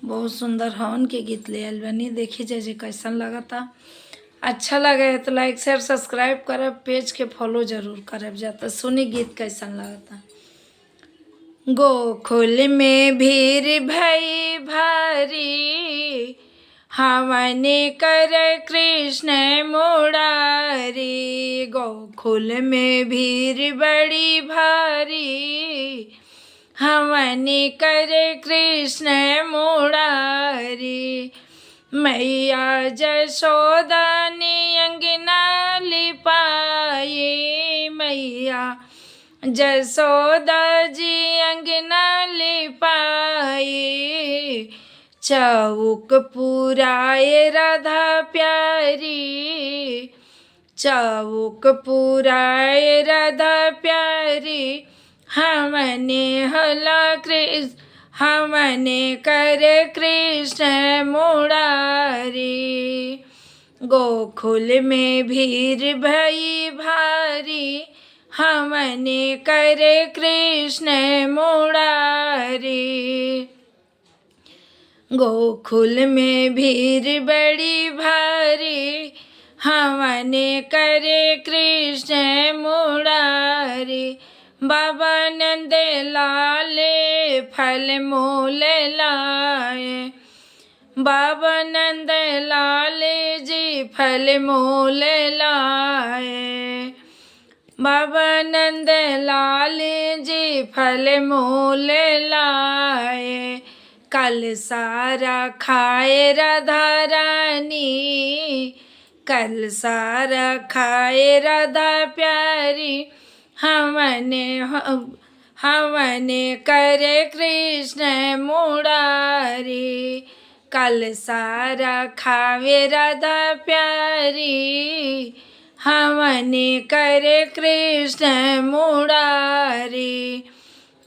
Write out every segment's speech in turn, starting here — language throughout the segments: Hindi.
बहुत सुंदर हवन के गीत ले आयल बनी। देखी जे कैसन लगता। अच्छा लगे तो लाइक शेयर सब्सक्राइब करब, पेज के फॉलो जरूर करब। जाता सुनी गीत कैसन लगता। गोकुल में भीड़ भई भारी, हवन कर कृष्ण मुरारी। गोकुल में भीड़ बड़ी भारी, हवन कर कृष्ण मुरारी। मैया जशोदा ने अंगना लिपाए, मैया जसोदा जी अंगना लिपाए। चौक पुराए राधा प्यारी, चौक पुराए राधा प्यारी। हमने हला कृष्ण, हमने कर कृष्ण मुरारी। गोकुल में भीड़ भई भारी, हमने कर कृष्ण मुरारी। गोकुल में भीड़ बड़ी भारी, हमने कर कृष्ण मुरारी। बाबा नंद लाले फल मूल लाए, बाबा नंद लाले जी फल मूल लाए। बाबा नंद लाल जी फल मूल लाए। कल सारा खाए राधा रानी, कल सारा खाए राधा प्यारी। हमने करे कृष्ण मुरारी। कल सारा खावे राधा प्यारी, हमने करे कृष्ण मुरारी।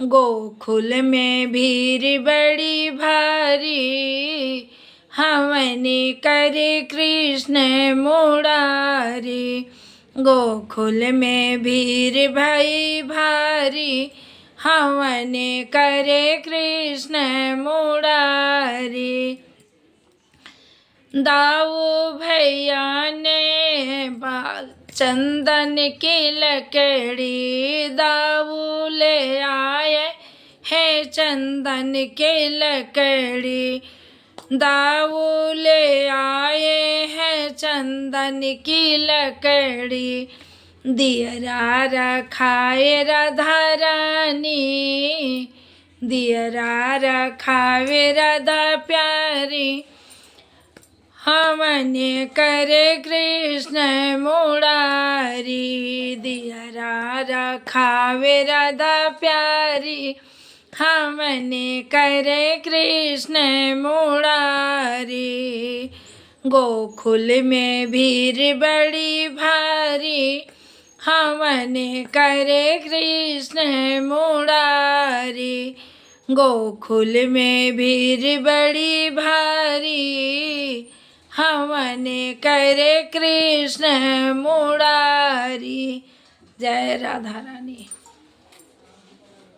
गोकुल में भीड़ बड़ी भारी, हमने करे कृष्ण मुरारी। गोकुल में भीड़ भई भारी, हमने करे कृष्ण मुरारी। दाऊ भैया ने बाल चंदन की लकड़ी, दाऊ ले आए है चंदन की लकड़ी। दाऊ ले आए हैं चंदन की लकड़ी। दियरा रखाए राधा रानी, दियरा रखावे राधा प्यारी। हमने करे कृष्ण मुरारी। दियरा रखावे राधा प्यारी, हमने करे कृष्ण मुरारी। गोकुल में भीड़ बड़ी भारी, हमने करे कृष्ण मुरारी। गोकुल में भीड़ बड़ी भारी, हमने करे कृष्ण मुरारी। जय राधा रानी।